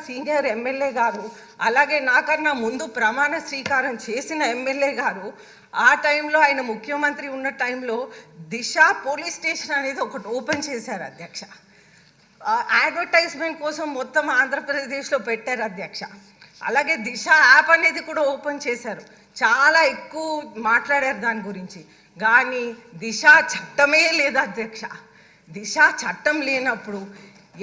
Senior MLA గారు, అలాగే నాకన్నా ముందు ప్రమాణ స్వీకారం చేసిన ఎమ్మెల్యే గారు, ఆ టైంలో ఆయన ముఖ్యమంత్రి ఉన్న టైంలో దిశ పోలీస్ స్టేషన్ అనేది ఒకటి ఓపెన్ చేశారు అధ్యక్ష. అడ్వర్టైజ్మెంట్ కోసం మొత్తం ఆంధ్రప్రదేశ్లో పెట్టారు అధ్యక్ష. అలాగే దిశ యాప్ అనేది కూడా ఓపెన్ చేశారు. చాలా ఎక్కువ మాట్లాడారు దాని గురించి. కానీ దిశ చట్టమే లేదు అధ్యక్ష. దిశ చట్టం లేనప్పుడు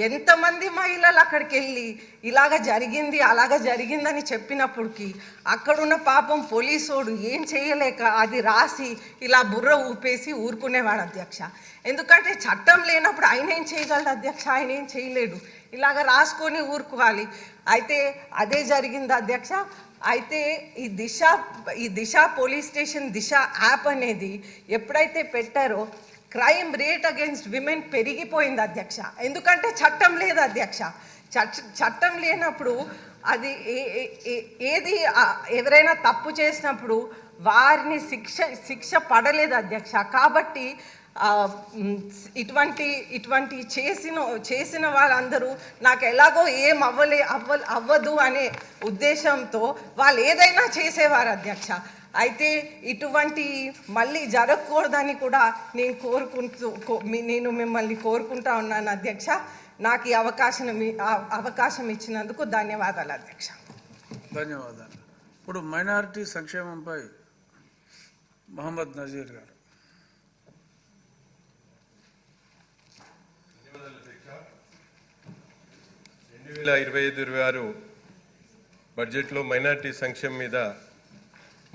ఎంతమంది మహిళలు అక్కడికి వెళ్ళి ఇలాగ జరిగింది అలాగ జరిగిందని చెప్పినప్పటికీ అక్కడున్న పాపం పోలీసోడు ఏం చేయలేక అది రాసి ఇలా బుర్ర ఊపేసి ఊరుకునేవాడు అధ్యక్ష. ఎందుకంటే చట్టం లేనప్పుడు ఆయన ఏం చేయగలడు అధ్యక్ష? ఆయన ఏం చేయలేడు. ఇలాగ రాసుకొని ఊరుకోవాలి. అయితే అదే జరిగింది అధ్యక్ష. అయితే ఈ దిశ పోలీస్ స్టేషన్ దిశ యాప్ అనేది ఎప్పుడైతే పెట్టారో క్రైమ్ రేట్ అగేన్స్ట్ విమెన్ పెరిగిపోయింది అధ్యక్ష. ఎందుకంటే చట్టం లేదు అధ్యక్ష. చట్టం లేనప్పుడు అది ఏది ఎవరైనా తప్పు చేసినప్పుడు వారిని శిక్ష పడలేదు అధ్యక్ష. కాబట్టి ఇటువంటి చేసిన వాళ్ళందరూ నాకు ఎలాగో ఏం అవ్వదు అనే ఉద్దేశంతో వాళ్ళు ఏదైనా చేసేవారు అధ్యక్ష. అయితే ఇటువంటి మళ్ళీ జరగకూడదని కూడా నేను మిమ్మల్ని కోరుకుంటా ఉన్నాను అధ్యక్ష. నాకు ఈ అవకాశం ఇచ్చినందుకు ధన్యవాదాలు అధ్యక్ష. ధన్యవాదాలు. ఇప్పుడు మైనారిటీ సంక్షేమంపై మహమ్మద్ నజీర్ గారు. 2025-26 బడ్జెట్లో మైనారిటీ సంక్షేమం మీద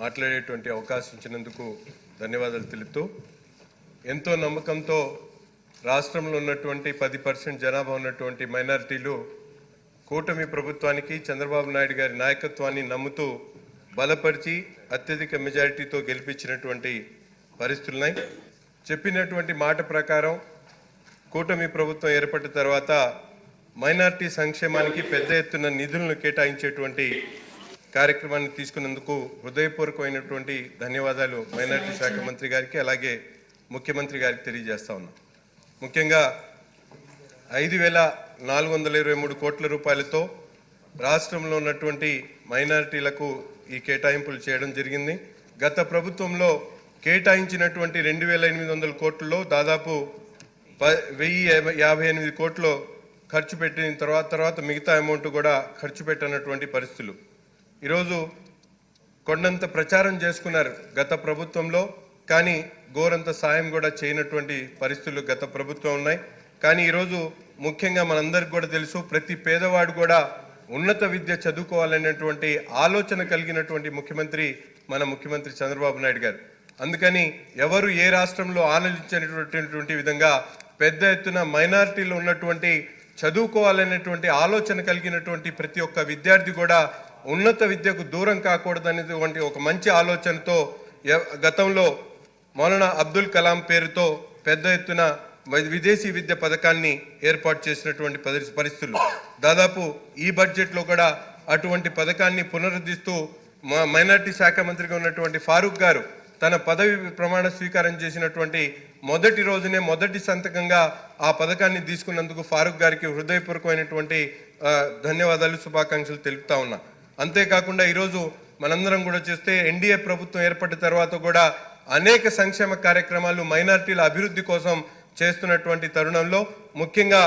మాట్లాడేటువంటి అవకాశం ఇచ్చినందుకు ధన్యవాదాలు తెలుపుతూ, ఎంతో నమ్మకంతో రాష్ట్రంలో ఉన్నటువంటి 10% జనాభా ఉన్నటువంటి మైనారిటీలు కూటమి ప్రభుత్వానికి చంద్రబాబు నాయుడు గారి నాయకత్వాన్ని నమ్ముతూ బలపరిచి అత్యధిక మెజారిటీతో గెలిపించినటువంటి పరిస్థితులున్నాయి. చెప్పినటువంటి మాట ప్రకారం కూటమి ప్రభుత్వం ఏర్పడిన తర్వాత మైనారిటీ సంక్షేమానికి పెద్ద ఎత్తున నిధులను కేటాయించేటువంటి కార్యక్రమాన్ని తీసుకున్నందుకు హృదయపూర్వకమైనటువంటి ధన్యవాదాలు మైనారిటీ శాఖ మంత్రి గారికి అలాగే ముఖ్యమంత్రి గారికి తెలియజేస్తా ఉన్నాం. ముఖ్యంగా 5,423 కోట్ల రూపాయలతో రాష్ట్రంలో ఉన్నటువంటి మైనారిటీలకు ఈ కేటాయింపులు చేయడం జరిగింది. గత ప్రభుత్వంలో కేటాయించినటువంటి 2,800 కోట్లలో దాదాపు 1,058 కోట్లు ఖర్చు పెట్టిన తర్వాత మిగతా అమౌంట్ కూడా ఖర్చు పెట్టినటువంటి పరిస్థితులు. ఈరోజు కొండంత ప్రచారం చేసుకున్నారు గత ప్రభుత్వంలో, కానీ గోరంత సాయం కూడా చేయనటువంటి పరిస్థితులు గత ప్రభుత్వం ఉన్నాయి. కానీ ఈరోజు ముఖ్యంగా మనందరికి కూడా తెలుసు, ప్రతి పేదవాడు కూడా ఉన్నత విద్య చదువుకోవాలనేటువంటి ఆలోచన కలిగినటువంటి ముఖ్యమంత్రి మన ముఖ్యమంత్రి చంద్రబాబు నాయుడు గారు. అందుకని ఎవరు ఏ రాష్ట్రంలో ఆలోచించినటువంటి విధంగా పెద్ద ఎత్తున మైనారిటీలో ఉన్నటువంటి చదువుకోవాలనేటువంటి ఆలోచన కలిగినటువంటి ప్రతి ఒక్క విద్యార్థి కూడా ఉన్నత విద్యకు దూరం కాకూడదనేటువంటి ఒక మంచి ఆలోచనతో గతంలో మౌలానా అబ్దుల్ కలాం పేరుతో పెద్ద ఎత్తున విదేశీ విద్య పథకాన్ని ఏర్పాటు చేసినటువంటి పరిస్థితులు. దాదాపు ఈ బడ్జెట్లో కూడా అటువంటి పథకాన్ని పునరుద్ధరిస్తూ మైనారిటీ శాఖ మంత్రిగా ఉన్నటువంటి ఫారూక్ గారు తన పదవి ప్రమాణ స్వీకారం చేసినటువంటి మొదటి రోజునే మొదటి సంతకంగా ఆ పథకాన్ని తీసుకున్నందుకు ఫారూక్ గారికి హృదయపూర్వకమైనటువంటి ధన్యవాదాలు, శుభాకాంక్షలు తెలుపుతా ఉన్నా. అంతేకాకుండా ఈరోజు మనందరం కూడా చూస్తే ఎన్డీఏ ప్రభుత్వం ఏర్పడిన తర్వాత కూడా అనేక సంక్షేమ కార్యక్రమాలు మైనారిటీల అభివృద్ధి కోసం చేస్తున్నటువంటి తరుణంలో ముఖ్యంగా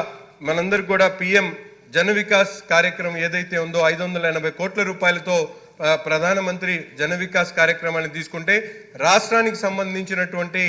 మనందరికి కూడా పిఎం జన వికాస్ కార్యక్రమం ఏదైతే ఉందో 580 కోట్ల రూపాయలతో ప్రధానమంత్రి జన వికాస్ కార్యక్రమాన్ని తీసుకుంటే రాష్ట్రానికి సంబంధించినటువంటి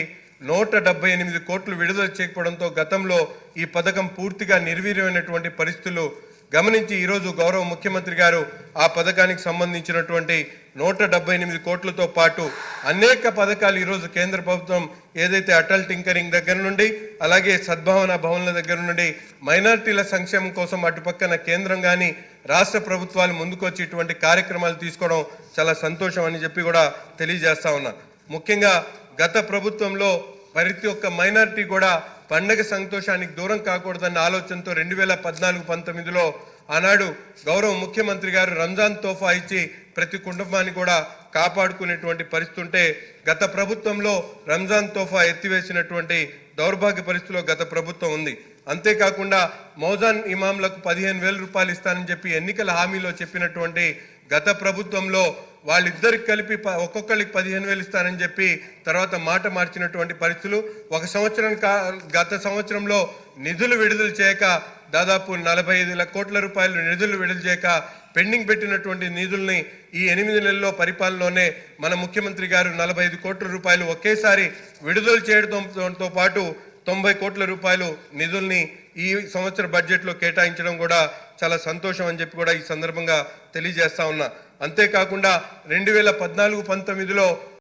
178 కోట్లు విడుదల చేయకపోవడంతో గతంలో ఈ పథకం పూర్తిగా నిర్వీర్యమైనటువంటి పరిస్థితులు గమనించి ఈరోజు గౌరవ ముఖ్యమంత్రి గారు ఆ పథకానికి సంబంధించినటువంటి 178 కోట్లతో పాటు అనేక పథకాలు ఈరోజు కేంద్ర ప్రభుత్వం ఏదైతే అటల్ టింకరింగ్ దగ్గర నుండి అలాగే సద్భావన భవన్ల దగ్గర నుండి మైనారిటీల సంక్షేమం కోసం అటుపక్కన కేంద్రం కానీ రాష్ట్ర ప్రభుత్వాలు ముందుకొచ్చి ఇటువంటి కార్యక్రమాలు తీసుకోవడం చాలా సంతోషం అని చెప్పి కూడా తెలియజేస్తా ఉన్నా. ముఖ్యంగా గత ప్రభుత్వంలో ప్రతి ఒక్క మైనారిటీ కూడా పండగ సంతోషానికి దూరం కాకూడదన్న ఆలోచనతో 2014-19లో ఆనాడు గౌరవ ముఖ్యమంత్రి గారు రంజాన్ తోఫా ఇచ్చి ప్రతి కుటుంబాన్ని కూడా కాపాడుకునేటువంటి పరిస్థితి ఉంటే గత ప్రభుత్వంలో రంజాన్ తోఫా ఎత్తివేసినటువంటి దౌర్భాగ్య పరిస్థితిలో గత ప్రభుత్వం ఉంది. అంతేకాకుండా మౌజాన్ ఇమాంలకు 15,000 రూపాయలు ఇస్తానని చెప్పి ఎన్నికల హామీలో చెప్పినటువంటి గత ప్రభుత్వంలో వాళ్ళిద్దరికి కలిపి ఒక్కొక్కరికి 15,000 ఇస్తానని చెప్పి తర్వాత మాట మార్చినటువంటి పరిస్థితులు. గత సంవత్సరంలో నిధులు విడుదల చేయక దాదాపు 45 కోట్ల రూపాయలు నిధులు విడుదల చేయక పెండింగ్ పెట్టినటువంటి నిధుల్ని ఈ 8 నెలల్లో పరిపాలనలోనే మన ముఖ్యమంత్రి గారు 45 కోట్ల రూపాయలు ఒకేసారి విడుదల చేయడంతో పాటు 90 కోట్ల రూపాయలు నిధుల్ని ఈ సంవత్సర బడ్జెట్లో కేటాయించడం కూడా చాలా సంతోషం అని చెప్పి కూడా ఈ సందర్భంగా తెలియజేస్తా ఉన్నా. అంతేకాకుండా 2014-19లో